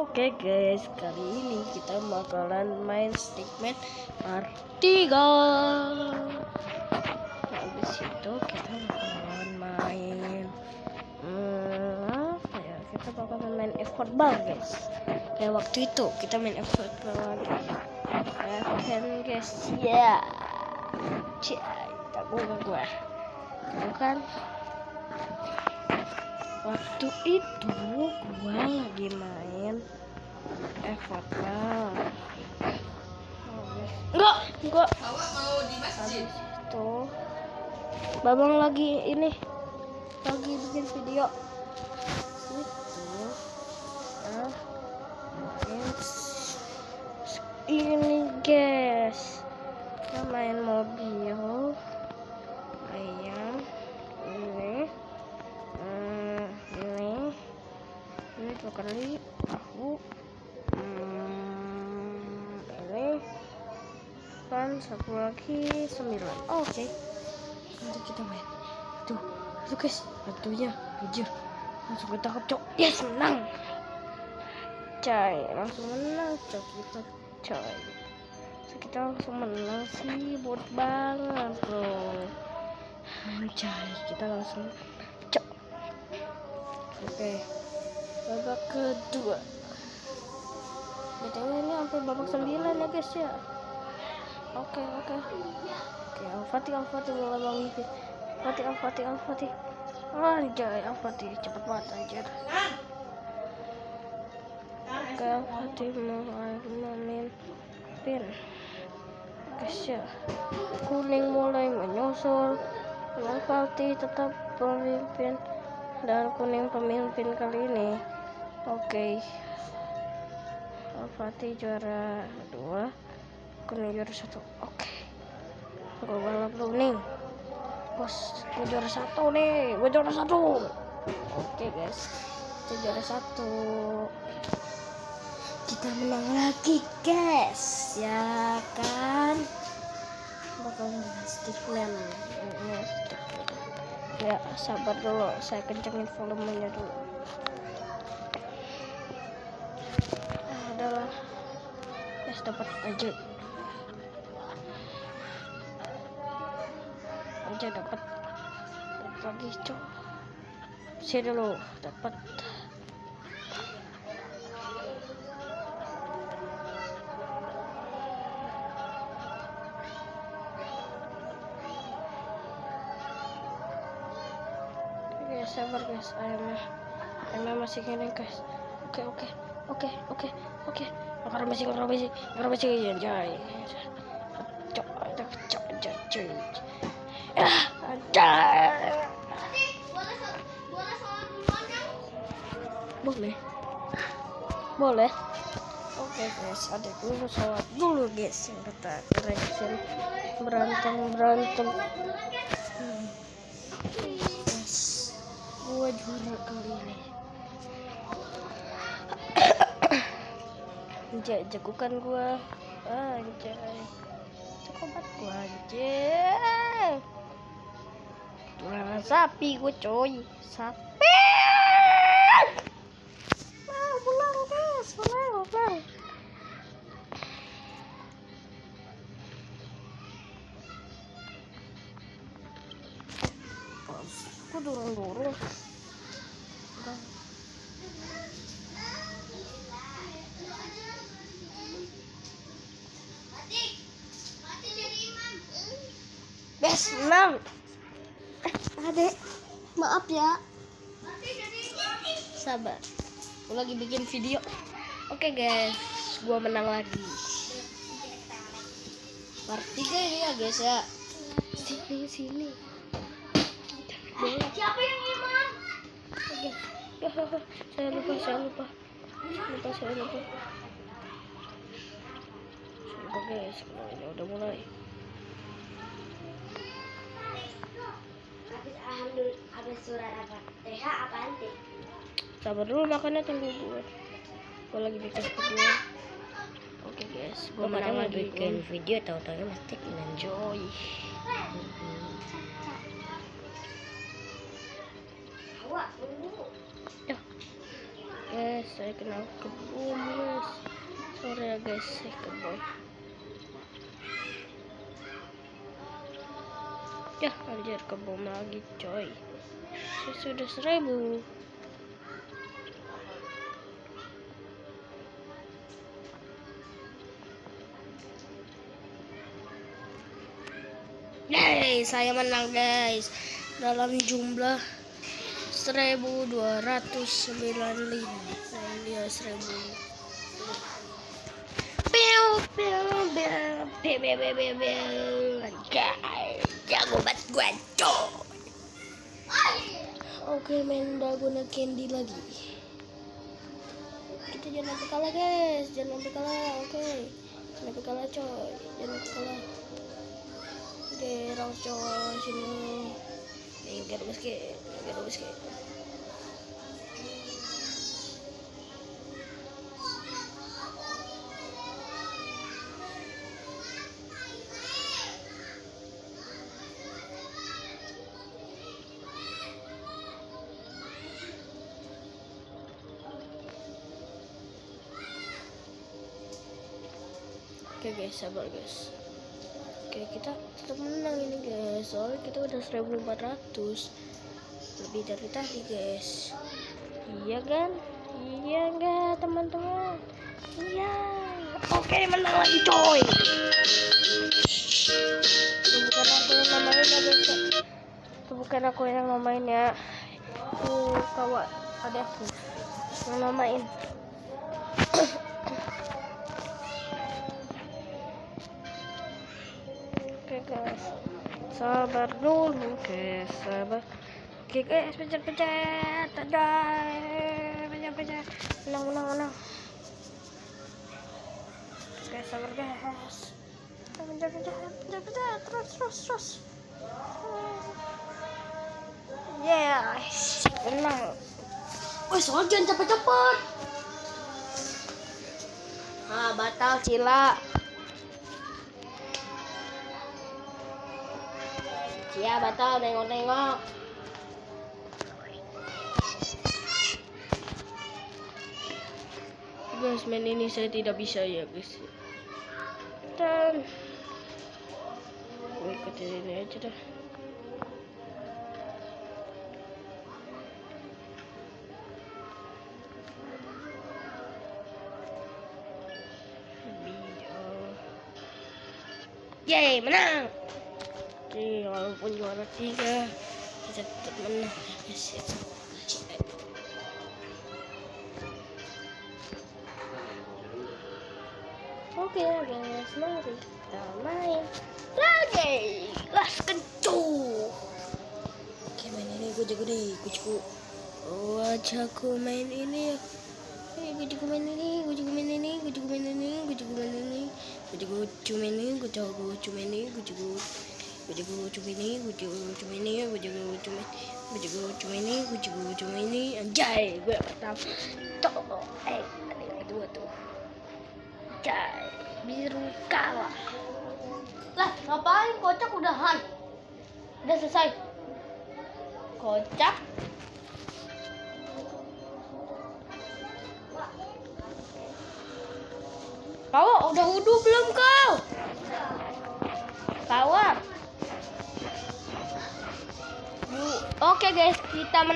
Oke guys, kali ini kita bakalan main Stickman part 3. Habis itu kita bakalan main apa ya? Kita bakalan main effort ball guys. Kayak waktu itu kita main effort ball. Kan guys, ya. Tak gua. Bukan. Waktu itu gua lagi main effort ball. Enggak. Mau di masjid. Habis itu Babang lagi bikin video. Ini guys, kita main mobil ayam ini 2 kali tahu ini kan 1 lagi 9. Oke. Nanti kita main tuh guys, batunya 7 langsung ketangkap cok. Yes, menang coy, langsung menang cok kita langsung menang sih, bot banget bro. Coy, kita langsung cok. Oke, babak kedua. BTW ini sampai babak 9 ya guys ya. Oke, Al-Fatih mulai bangun. Al-Fatih. Anjay, Al-Fatih cepet banget anjir. Oke, Al-Fatih mulai memimpin. Guys ya. Kuning mulai menyusul. Al-Fatih tetap pemimpin dan kuning pemimpin kali ini. Oke. Al-Fatih juara 2, kuning juara 1. Oke. Gue balap dulu nih. Bos, gue juara 1 nih. Oke guys, kita juara 1. Kita menang lagi guys, ya kan? Bakalan Stickman. Ya sabar dulu, saya kencengin volumenya dulu. Adalah guys, dapat aja dapat lagi cok. Sini dulu dapat. Oke, sabar guys, ayamnya masih gini guys. Oke. Karena masih anjay. Cok. Anjay. Boleh. Oke guys, adik dulu sholat dulu guys. Kita reaction berantem. Guys, gua juara kali ini. Anjay, jagokan gua. Anjay. Cokobat gua anjay. Tulang sapi gue coy. Sapi. Pulang guys, pulang. Aku dorong. Bes, menang. Adek, maaf ya. Sabar, aku lagi bikin video. Oke guys, gua menang lagi. Part 3 ini ya guys ya. Sini. Siapa yang imam? Oke. Saya lupa. Sumpah guys, ini udah mulai. Habis surat apa? TH apaan sih? Sabar dulu, makannya tunggu gue. Gue lagi bikin video. Oke guys, gue mau bikin video, tahu-tahu mesti enjoy. Awak tunggu. Guys, saya kena kebun guys. Sorry ya guys, saya kebun. Ya anjir, kebun lagi coy. Saya sudah 1000. Yeay, saya menang guys dalam jumlah 1295. Nah, dia 1000. Anjay, jago banget gua coy. Oke, main Dalgona Candy lagi. Kita jangan sampai kalah guys, jangan sampai kalah. Oke, jangan sampai kalah coy, jangan sampai kalah. Oke, rong coy sini. Nih, get basket. Oke guys, sabar guys. Oke, kita tetap menang ini guys. Soalnya kita udah 1400 lebih dari tadi guys. Iya kan? Iya enggak teman-teman? Iya. Oke, menang lagi coy. Itu bukan aku yang namain ya guys. Itu bukan aku yang namain ya. Kawan ada aku yang namain. Oke guys, sabar dulu guys, sabar. Oke guys, pencet, pencet, menang. Oke, sabar guys. Pencet, terus. Yes, menang. Soal jangan cepet. Batal Cila. Ya batal, nengok. Guys, main ini saya tidak bisa ya guys. Dan gue ikutin ini aja dah. Yeay, menang. Oke, walaupun juara 3 kita tetap menang guys ya. Oke guys, mari kita main lagi. Let's go. Oke, main ini gue jago deh, gue jago. Wajahku main ini. Gue jago main ini. Anjay, gue pertama tuh. Ada yang kedua tuh. Anjay, biru kalah. Lah, ngapain kocak udahan? Udah selesai. Kocak. Kau udah wudhu belum kau? Oke guys, kita